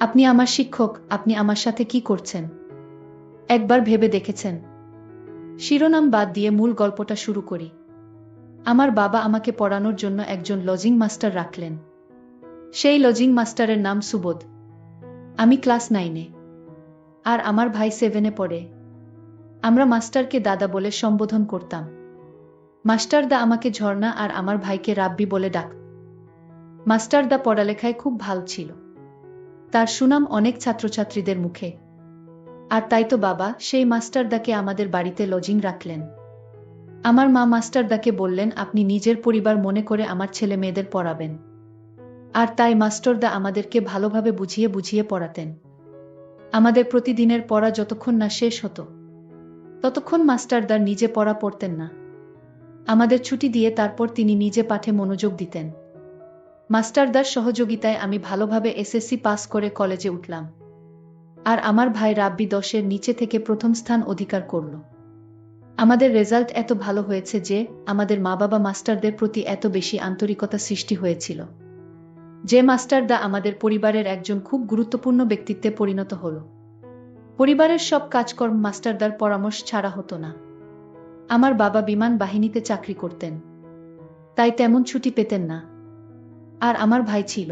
আপনি আমার শিক্ষক, আপনি আমার সাথে কি করছেন? একবার ভেবে দেখেছেন? শিরোনাম বাদ দিয়ে মূল গল্পটা শুরু করি। আমার বাবা আমাকে পড়ানোর জন্য একজন লজিং মাস্টার রাখলেন। সেই লজিং মাস্টারের নাম সুবোধ। আমি ক্লাস 9-এ। আর আমার ভাই 7-এ পড়ে। আমরা মাস্টারকে দাদা বলে সম্বোধন করতাম। মাস্টারদা আমাকে ঝর্ণা আর আমার ভাইকে রাব্বি বলে ডাক। মাস্টারদা পড়ালেখায় খুব ভালো ছিল। তার সুনাম অনেক ছাত্রছাত্রীদের মুখে। আর তাই তো বাবা সেই মাস্টারদাকে আমাদের বাড়িতে লজিং রাখলেন। আমার মা মাস্টারদাকে বললেন, আপনি নিজের পরিবার মনে করে আমার ছেলে মেয়েদের পড়াবেন। আর তাই মাস্টারদা আমাদেরকে ভালোভাবে বুঝিয়ে বুঝিয়ে পড়াতেন। আমাদের প্রতিদিনের পড়া যতক্ষণ না শেষ হতো ততক্ষণ মাস্টারদার নিজে পড়া পড়তেন না। আমাদের ছুটি দিয়ে তারপর তিনি নিজে পাঠে মনোযোগ দিতেন। মাস্টারদার সহযোগিতায় আমি ভালোভাবে এসএসসি পাস করে কলেজে উঠলাম। আর আমার ভাই রাব্বি 10-এর নিচে থেকে প্রথম স্থান অধিকার করল। আমাদের রেজাল্ট এত ভালো হয়েছে যে আমাদের মা বাবা মাস্টারদের প্রতি এত বেশি আন্তরিকতা সৃষ্টি হয়েছিল যে মাস্টারদা আমাদের পরিবারের একজন খুব গুরুত্বপূর্ণ ব্যক্তিত্বে পরিণত হল। পরিবারের সব কাজকর্ম মাস্টারদার পরামর্শ ছাড়া হতো না। আমার বাবা বিমান বাহিনীতে চাকরি করতেন, তাই তেমন ছুটি পেতেন না। আর আমার ভাই ছিল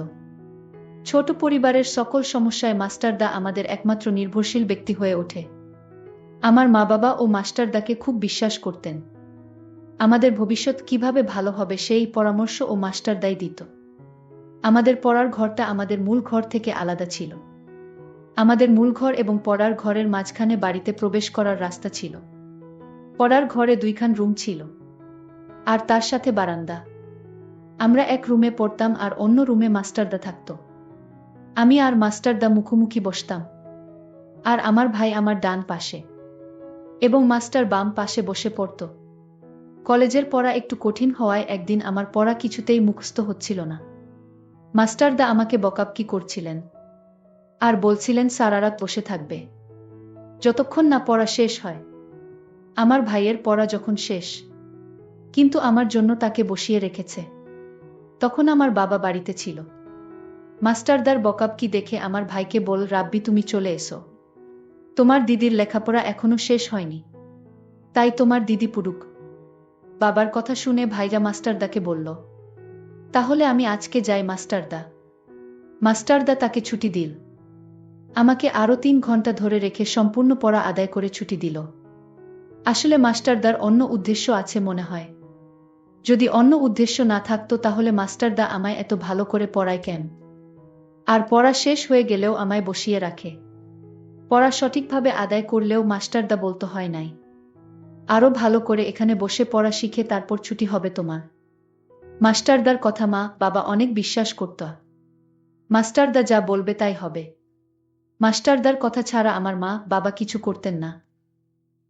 ছোট। পরিবারের সকল সমস্যায় মাস্টারদা আমাদের একমাত্র নির্ভরশীল ব্যক্তি হয়ে ওঠে। আমার মা বাবা ও মাস্টারদাকে খুব বিশ্বাস করতেন। আমাদের ভবিষ্যৎ কিভাবে ভালো হবে সেই পরামর্শ ও মাস্টারদাই দিত। আমাদের পড়ার ঘরটা আমাদের মূল ঘর থেকে আলাদা ছিল। আমাদের মূল ঘর এবং পড়ার ঘরের মাঝখানে বাড়িতে প্রবেশ করার রাস্তা ছিল। পড়ার ঘরে 2খান রুম ছিল আর তার সাথে বারান্দা। আমরা এক রুমে পড়তাম আর অন্য রুমে মাস্টারদা থাকত। আমি আর মাস্টারদা মুখোমুখি বসতাম। আর আমার ভাই আমার ডান পাশে এবং মাস্টার বাম পাশে বসে পড়ত। কলেজের পড়া একটু কঠিন হওয়ায় একদিন আমার পড়া কিছুতেই মুখস্থ হচ্ছিল না। মাস্টারদা আমাকে বকাবকি করছিলেন আর বলছিলেন সারা রাত বসে থাকবে যতক্ষণ না পড়া শেষ হয়। আমার ভাইয়ের পড়া যখন শেষ কিন্তু আমার জন্য তাকে বসিয়ে রেখেছে, তখন আমার বাবা বাড়িতে ছিল। মাস্টারদার বকাবকি দেখে আমার ভাইকে বল, রাব্বি তুমি চলে এসো, তোমার দিদির লেখাপড়া এখনো শেষ হয়নি, তাই তোমার দিদি পড়ুক। বাবার কথা শুনে ভাইরা মাস্টারদাকে বলল, তাহলে আমি আজকে যাই মাস্টারদা। মাস্টারদা তাকে ছুটি দিল। আমাকে আরো 3 ঘন্টা ধরে রেখে সম্পূর্ণ পড়া আদায় করে ছুটি দিল। আসলে মাস্টারদার অন্য উদ্দেশ্য আছে মনে হয়। যদি অন্য উদ্দেশ্য না থাকতো তাহলে মাস্টারদা আমায় এত ভালো করে পড়ায় কেন? আর পড়া শেষ হয়ে গেলেও আমায় বসিয়ে রাখে। পড়া সঠিকভাবে আদায় করলেও মাস্টারদা বলতে হয় নাই, আরো ভালো করে এখানে বসে পড়া শিখে তারপর ছুটি হবে তোমার। মাস্টারদার কথা মা বাবা অনেক বিশ্বাস করত। মাস্টারদা যা বলবে তাই হবে। মাস্টারদার কথা ছাড়া আমার মা বাবা কিছু করতেন না,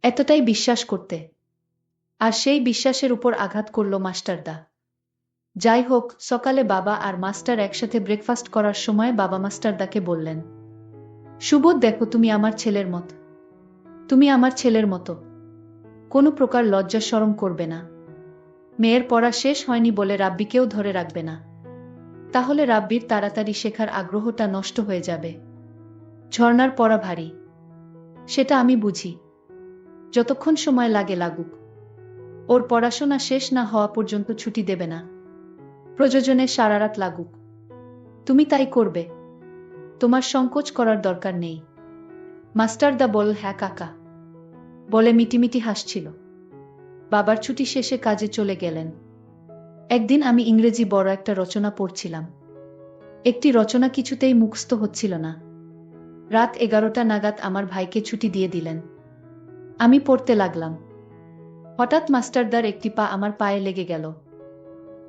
এতটাই বিশ্বাস করতে। আর সেই বিশ্বাসের উপর আঘাত করল মাস্টারদা। যাই হোক, সকালে বাবা আর মাস্টার একসাথে ব্রেকফাস্ট করার সময় বাবা মাস্টারদাকে বললেন, সুবোধ দেখো, তুমি আমার ছেলের মতো। তুমি আমার ছেলের মতো কোনো প্রকার লজ্জা শরম করবে না। মেয়ের পড়া শেষ হয়নি বলে রাব্বিকেও ধরে রাখবে না, তাহলে রাব্বির তাড়াতাড়ি শেখার আগ্রহটা নষ্ট হয়ে যাবে। ঝর্ণার পড়া ভারী, সেটা আমি বুঝি। যতক্ষণ সময় লাগে লাগুক, ওর পড়াশোনা শেষ না হওয়া পর্যন্ত ছুটি দেবে না। প্রয়োজনে সারা রাত লাগুক, তুমি তাই করবে। তোমার সংকোচ করার দরকার নেই। মাস্টারদা বল, হ্যাঁ কাকা বলে মিটিমিটি হাসছিল। বাবার ছুটি শেষে কাজে চলে গেলেন। একদিন আমি ইংরেজি বড় একটা রচনা পড়ছিলাম। একটি রচনা কিছুতেই মুখস্থ হচ্ছিল না। রাত 11টা নাগাদ আমার ভাইকে ছুটি দিয়ে দিলেন। আমি পড়তে লাগলাম। হঠাৎ মাস্টারদার একটি পা আমার পায়ে লেগে গেল।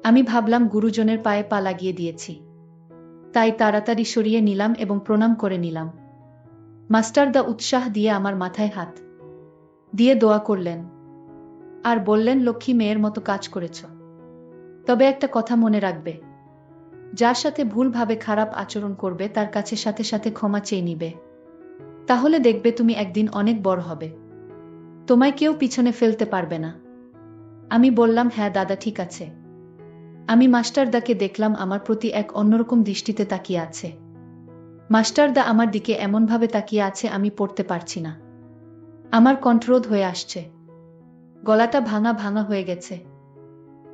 আমি ভাবলাম গুরুজনের পায়ে পা লাগিয়ে দিয়েছি, তাই তাড়াতাড়ি সরিয়ে নিলাম এবং প্রণাম করে নিলাম। মাস্টারদা উৎসাহ দিয়ে আমার মাথায় হাত দিয়ে দোয়া করলেন আর বললেন, লক্ষ্মী মেয়ের মতো কাজ করেছ। তবে একটা কথা মনে রাখবে, যার সাথে ভুলভাবে খারাপ আচরণ করবে তার কাছে সাথে সাথে ক্ষমা চেয়ে নিবে। তাহলে দেখবে তুমি একদিন অনেক বড় হবে, তোমায় কেউ পিছনে ফেলতে পারবে না। আমি বললাম, হ্যাঁ দাদা ঠিক আছে। আমি মাস্টারদাকে দেখলাম আমার প্রতি এক অন্যরকম দৃষ্টিতে তাকিয়ে আছে। মাস্টারদা আমার দিকে এমনভাবে তাকিয়ে আছে আমি পড়তে পারছি না। আমার কণ্ঠরোধ হয়ে আসছে, গলাটা ভাঙা ভাঙা হয়ে গেছে।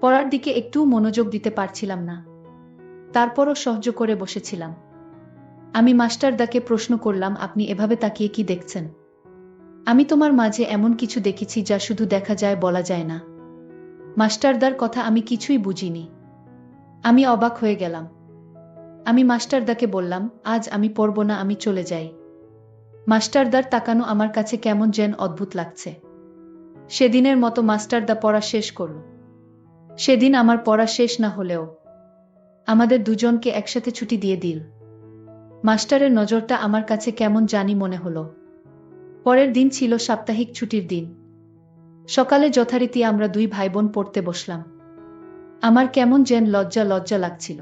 পড়ার দিকে একটু মনোযোগ দিতে পারছিলাম না। তারপরও সহ্য করে বসেছিলাম। আমি মাস্টারদাকে প্রশ্ন করলাম, আপনি এভাবে তাকিয়ে কি দেখছেন? আমি তোমার মাঝে এমন কিছু দেখেছি যা শুধু দেখা যায় বলা যায় না। মাস্টারদার কথা আমি কিছুই বুঝিনি। আমি অবাক হয়ে গেলাম। আমি মাস্টারদাকে বললাম, আজ আমি পড়ব না, আমি চলে যাই। মাস্টারদার তাকানো আমার কাছে কেমন যেন অদ্ভুত লাগছে। সেদিনের মতো মাস্টারদা পড়া শেষ করল। সেদিন আমার পড়া শেষ না হলেও আমাদের দুজনকে একসাথে ছুটি দিয়ে দিল। মাস্টারের নজরটা আমার কাছে কেমন জানি মনে হলো। পরের দিন ছিল সাপ্তাহিক ছুটির দিন। সকালে যথারীতি আমরা দুই ভাইবোন পড়তে বসলাম। আমার কেমন যেন লজ্জা লজ্জা লাগছিল।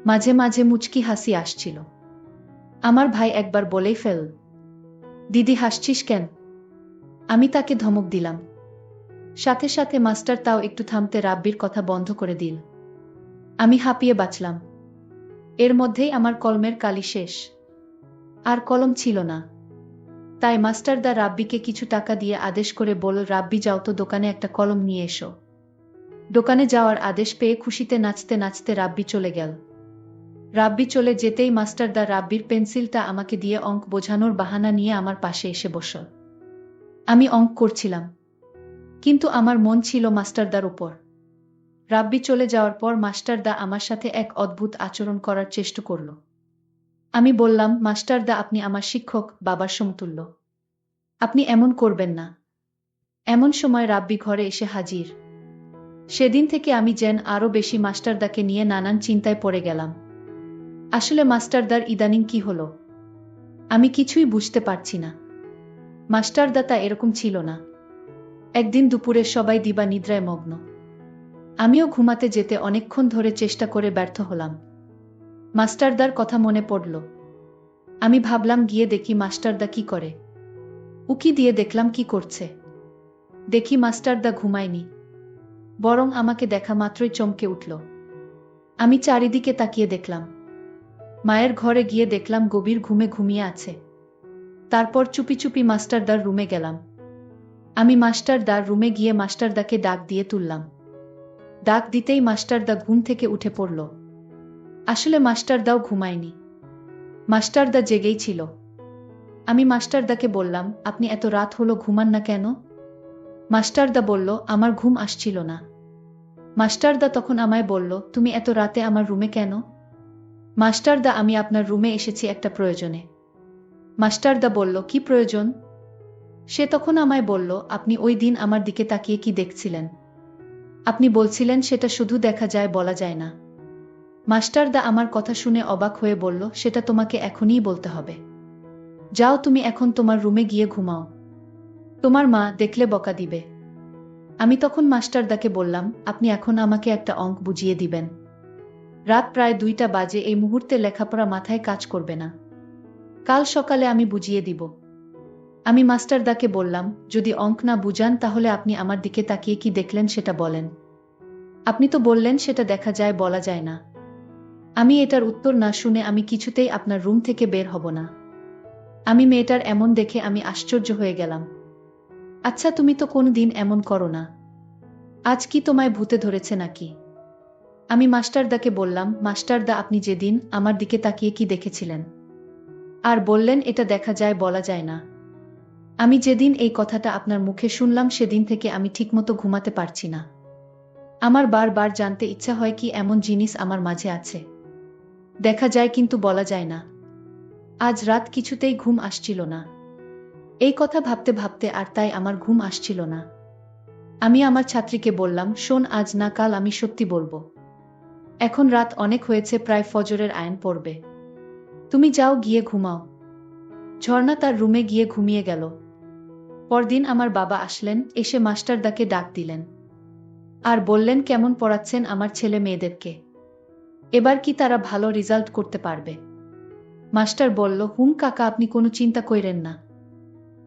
মাঝে মাঝে মুচকি হাসি আসছিল। আমার ভাই একবার বলেই ফেল, দিদি হাসছিস কেন? আমি তাকে ধমক দিলাম। সাথে সাথে মাস্টার তাও একটু থামতে রাব্বির কথা বন্ধ করে দিল। আমি হাঁপিয়ে বাঁচলাম। এর মধ্যেই আমার কলমের কালি শেষ। আর কলম ছিল না। তাই মাস্টারদা রাব্বিকে কিছু টাকা দিয়ে আদেশ করে বলল, রাব্বি যাও তো দোকানে একটা কলম নিয়ে এসো। দোকানে যাওয়ার আদেশ পেয়ে খুশিতে নাচতে নাচতে রাব্বি চলে গেল। রাব্বি চলে যেতেই মাস্টারদা রাব্বির পেন্সিলটা আমাকে দিয়ে অঙ্ক বোঝানোর বাহানা নিয়ে আমার পাশে এসে বসল। আমি অঙ্ক করছিলাম, কিন্তু আমার মন ছিল মাস্টারদার উপর। রাব্বি চলে যাওয়ার পর মাস্টারদা আমার সাথে এক অদ্ভুত আচরণ করার চেষ্টা করল। আমি বললাম, মাস্টারদা আপনি আমার শিক্ষক, বাবার সমতুল্য। আপনি এমন করবেন না। এমন সময় রাব্বি ঘরে এসে হাজির। সেদিন থেকে আমি যেন আরো বেশি মাস্টারদাকে নিয়ে নানান চিন্তায় পড়ে গেলাম। আসলে মাস্টারদার ইদানিং কি হলো আমি কিছুই বুঝতে পারছি না। মাস্টারদা তা এরকম ছিল না। একদিন দুপুরে সবাই দিবা নিদ্রায় মগ্ন। আমিও ঘুমাতে যেতে অনেকক্ষণ ধরে চেষ্টা করে ব্যর্থ হলাম। মাস্টারদার কথা মনে পড়ল। আমি ভাবলাম গিয়ে দেখি মাস্টারদা কি করে। উকি দিয়ে দেখলাম কি করছে। দেখি মাস্টারদা ঘুমায়নি, বরং আমাকে দেখা মাত্রই চমকে উঠল। আমি চারিদিকে তাকিয়ে দেখলাম। মায়ের ঘরে গিয়ে দেখলাম গভীর ঘুমে ঘুমিয়ে আছে। তারপর চুপি চুপি মাস্টারদার রুমে গেলাম। আমি মাস্টারদার রুমে গিয়ে মাস্টারদাকে ডাক দিয়ে তুললাম। ডাক দিতেই মাস্টারদা ঘুম থেকে উঠে পড়ল। আসলে মাস্টারদাও ঘুমায়নি। মাস্টারদা জেগেই ছিল। আমি মাস্টারদাকে বললাম, আপনি এত রাত হলো ঘুমান না কেন? মাস্টারদা বলল, আমার ঘুম আসছিল না। মাস্টারদা তখন আমায় বলল, তুমি এত রাতে আমার রুমে কেন? মাস্টারদা, আমি আপনার রুমে এসেছি একটা প্রয়োজনে। মাস্টারদা বলল, কি প্রয়োজন? সে তখন আমায় বলল, আপনি ওই দিন আমার দিকে তাকিয়ে কি দেখছিলেন? আপনি বলছিলেন সেটা শুধু দেখা যায় বলা যায় না। মাস্টারদা আমার কথা শুনে অবাক হয়ে বলল, সেটা তোমাকে এখনই বলতে হবে। যাও তুমি এখন তোমার রুমে গিয়ে ঘুমাও। তোমার মা দেখলে বকা দিবে। আমি তখন মাস্টারদাকে বললাম, আপনি এখন আমাকে একটা অঙ্ক বুঝিয়ে দিবেন। রাত প্রায় 2টা বাজে, এই মুহূর্তে লেখাপড়া মাথায় কাজ করবে না। কাল সকালে আমি বুঝিয়ে দিব। আমি মাস্টারদাকে বললাম, যদি অঙ্ক না বুঝান তাহলে আপনি আমার দিকে তাকিয়ে কি দেখলেন সেটা বলেন। আপনি তো বললেন সেটা দেখা যায় বলা যায় না। আমি এটার উত্তর না শুনে আমি কিছুতেই আপনার রুম থেকে বের হব না। আমি মেয়েটার এমন দেখে আমি আশ্চর্য হয়ে গেলাম। আচ্ছা, তুমি তো কোনদিন এমন করো না। আজ কি তোমায় ভূতে ধরেছে নাকি? আমি মাস্টারদাকে বললাম, মাস্টারদা আপনি যেদিন আমার দিকে তাকিয়ে কি দেখেছিলেন? আর বললেন এটা দেখা যায় বলা যায় না। আমি যেদিন এই কথাটা আপনার মুখে শুনলাম সেদিন থেকে আমি ঠিকমতো ঘুমাতে পারছি না। আমার বারবার জানতে ইচ্ছা হয় কি এমন জিনিস আমার মাঝে আছে, দেখা যায় কিন্তু বলা যায় না। আজ রাত কিছুতেই ঘুম আসছিল না। এই কথা ভাবতে ভাবতে আর তাই আমার ঘুম আসছিল না। আমি আমার ছাত্রীকে বললাম, শোন, আজ না কাল আমি সত্যি বলবো। এখন রাত অনেক হয়েছে, প্রায় ফজরের আয়ান পড়বে। তুমি যাও গিয়ে ঘুমাও। ঝর্ণা তার রুমে গিয়ে ঘুমিয়ে গেল। পরদিন আমার বাবা আসলেন, এসে মাস্টারদাকে ডাক দিলেন। আর বললেন, কেমন পড়াচ্ছেন আমার ছেলে মেয়েদেরকে? এবার কি তারা ভালো রেজাল্ট করতে পারবে? মাস্টার বলল, হুম কাকা, আপনি কোনো চিন্তা কইরেন না।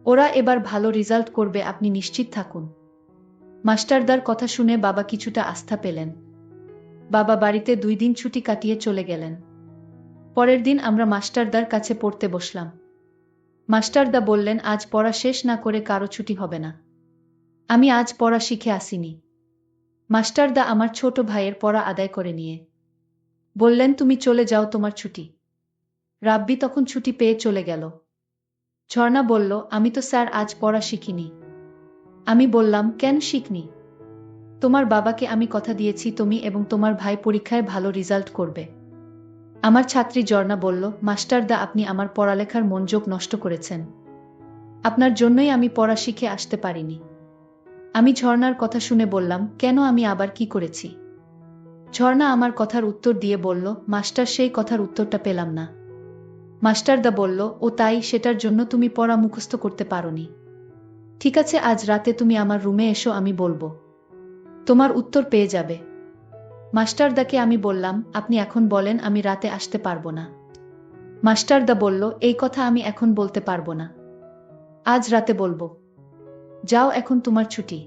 ওরা এবার ভালো রেজাল্ট করবে, আপনি নিশ্চিত থাকুন। মাস্টারদার কথা শুনে বাবা কিছুটা আস্থা পেলেন। বাবা বাড়িতে 2 দিন ছুটি কাটিয়ে চলে গেলেন। পরের দিন আমরা মাস্টারদার কাছে পড়তে বসলাম। মাস্টারদা বললেন, আজ পড়া শেষ না করে কারো ছুটি হবে না। আমি আজ পড়া শিখে আসিনি। মাস্টারদা আমার ছোট ভাইয়ের পড়া আদায় করে নিয়ে বললেন, তুমি চলে যাও, তোমার ছুটি। রাব্বি তখন ছুটি পেয়ে চলে গেল। ঝর্ণা বলল, আমি তো স্যার আজ পড়া শিখিনি। আমি বললাম, কেন শিখনি? তোমার বাবাকে আমি কথা দিয়েছি তুমি এবং তোমার ভাই পরীক্ষায় ভালো রেজাল্ট করবে। আমার ছাত্রী ঝর্ণা বলল, মাস্টারদা আপনি আমার পড়ালেখার মনোযোগ নষ্ট করেছেন। আপনার জন্যই আমি পড়া শিখে আসতে পারিনি। আমি ঝর্ণার কথা শুনে বললাম, কেন, আমি আবার কি করেছি? ঝর্ণা আমার কথার উত্তর দিয়ে বলল, মাস্টার, সেই কথার উত্তরটা পেলাম না। মাস্টারদা বলল, ও তাই, সেটার জন্য তুমি পড়া মুখস্থ করতে পারোনি। ঠিক আছে, আজ রাতে তুমি আমার রুমে এসো, আমি বলবো, তোমার উত্তর পেয়ে যাবে। মাস্টারদাকে আমি বললাম, আপনি এখন বলেন, আমি রাতে আসতে পারবো না। মাস্টারদা বলল, এই কথা আমি এখন বলতে পারবো না, আজ রাতে বলবো। যাও, এখন তোমার ছুটি।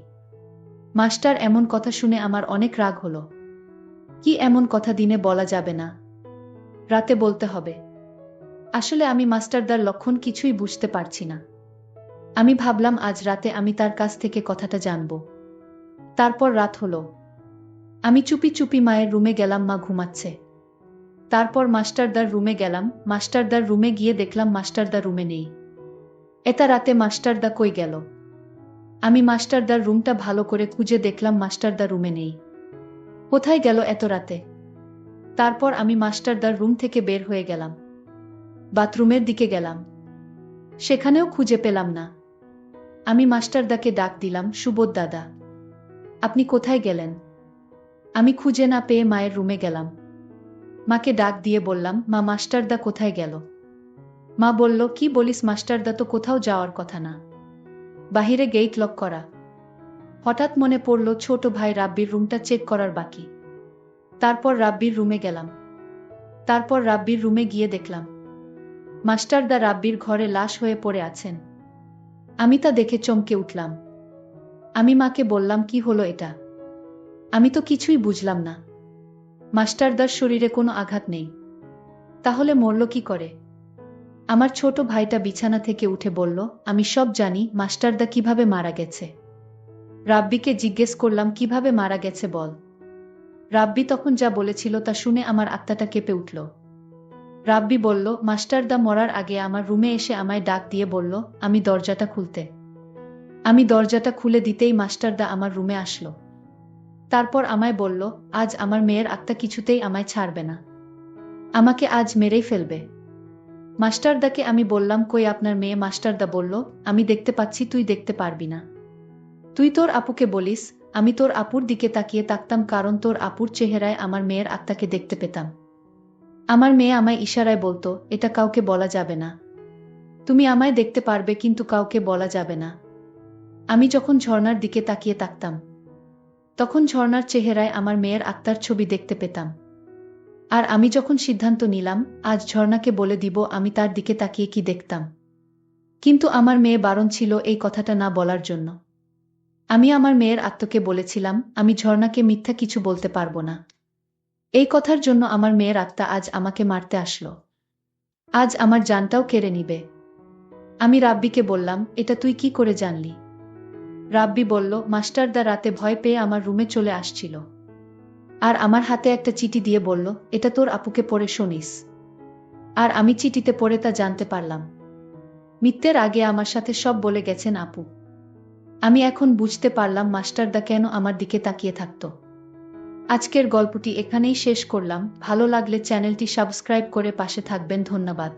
মাস্টার এমন কথা শুনে আমার অনেক রাগ হলো। কি এমন কথা দিনে বলা যাবে না, রাতে বলতে হবে? আসলে আমি মাস্টারদার লক্ষণ কিছুই বুঝতে পারছি না। আমি ভাবলাম আজ রাতে আমি তার কাছ থেকে কথাটা জানব। তারপর রাত হলো। আমি চুপি চুপি মায়ের রুমে গেলাম, মা ঘুমাচ্ছে। তারপর মাস্টারদার রুমে গেলাম। মাস্টারদার রুমে গিয়ে দেখলাম মাস্টারদা রুমে নেই। এটা রাতে মাস্টারদা কই গেল? আমি মাস্টারদার রুমটা ভালো করে খুঁজে দেখলাম মাস্টারদা রুমে নেই। কোথায় গেল এত রাতে? তারপর আমি মাস্টারদার রুম থেকে বের হয়ে গেলাম, বাথরুমের দিকে গেলাম, সেখানেও খুঁজে পেলাম না। আমি মাস্টারদাকে ডাক দিলাম, সুবোধ দাদা, আপনি কোথায় গেলেন? আমি খুঁজে না পেয়ে মায়ের রুমে গেলাম। মাকে ডাক দিয়ে বললাম, মা, মাস্টারদা কোথায় গেল? মা বলল, কি বলিস, মাস্টারদা তো কোথাও যাওয়ার কথা না, বাহিরে গেট লক করা। হঠাৎ মনে পড়ল ছোট ভাই রাব্বির রুমটা চেক করার বাকি। তারপর রাব্বির রুমে গেলাম। তারপর রাব্বির রুমে গিয়ে দেখলাম মাস্টারদা রাব্বির ঘরে লাশ হয়ে পড়ে আছেন। আমি তা দেখে চমকে উঠলাম। আমি মাকে বললাম, কি হলো এটা? আমি তো কিছুই বুঝলাম না। মাস্টারদার শরীরে কোনো আঘাত নেই, তাহলে মরল কি করে? আমার ছোট ভাইটা বিছানা থেকে উঠে বলল, আমি সব জানি, মাস্টারদা কিভাবে মারা গেছে। রাব্বিকে জিজ্ঞেস করলাম, কিভাবে মারা গেছে বল। রাব্বি তখন যা বলেছিল তা শুনে আমার আত্মাটা কেঁপে উঠল। রাব্বি বলল, মাস্টারদা মরার আগে আমার রুমে এসে আমায় ডাক দিয়ে বলল আমি দরজাটা খুলতে। আমি দরজাটা খুলে দিতেই মাস্টারদা আমার রুমে আসলো। তারপর আমায় বলল, আজ আমার মেয়ের আত্মা কিছুতেই আমায় ছাড়বে না, আমাকে আজ মেরেই ফেলবে। মাস্টারদাকে আমি বললাম, কই আপনার মেয়ে? মাস্টারদা বলল, আমি দেখতে পাচ্ছি, তুই দেখতে পারবি না। তুই তোর আপুকে বলিস। আমি তোর আপুর দিকে তাকিয়ে থাকতাম, কারণ তোর আপুর চেহারায় আমার মেয়ের আত্মাকে দেখতে পেতাম। আমার মেয়ে আমায় ইশারায় বলতো, এটা কাউকে বলা যাবে না, তুমি আমায় দেখতে পারবে কিন্তু কাউকে বলা যাবে না। আমি যখন ঝর্ণার দিকে তাকিয়ে থাকতাম, তখন ঝর্ণার চেহারায় আমার মেয়ের আত্মার ছবি দেখতে পেতাম। আর আমি যখন সিদ্ধান্ত নিলাম আজ ঝর্ণাকে বলে দিব আমি তার দিকে তাকিয়ে কি দেখতাম, কিন্তু আমার মেয়ে বারণ ছিল এই কথাটা না বলার জন্য। আমি আমার মেয়ের আত্মাকে বলেছিলাম, আমি ঝর্ণাকে মিথ্যা কিছু বলতে পারবো না। এই কথার জন্য আমার মেয়ের আত্মা আজ আমাকে মারতে আসলো, আজ আমার জানটাও কেড়ে নিবে। আমি রাব্বিকে বললাম, এটা তুই কি করে জানলি? রাব্বি বলল, মাস্টারদা রাতে ভয় পেয়ে আমার রুমে চলে আসছিল, আর আমার হাতে একটা চিঠি দিয়ে বলল, এটা তোর আপুকে পড়ে শোনিস। আর আমি চিঠিতে পড়ে তা জানতে পারলাম, মৃত্যুর আগে আমার সাথে সব বলে গেছেন আপু। আমি এখন বুঝতে পারলাম মাস্টারদা কেন আমার দিকে তাকিয়ে থাকত। আজকের গল্পটি এখানেই শেষ করলাম। ভালো লাগলে চ্যানেলটি সাবস্ক্রাইব করে পাশে থাকবেন। ধন্যবাদ।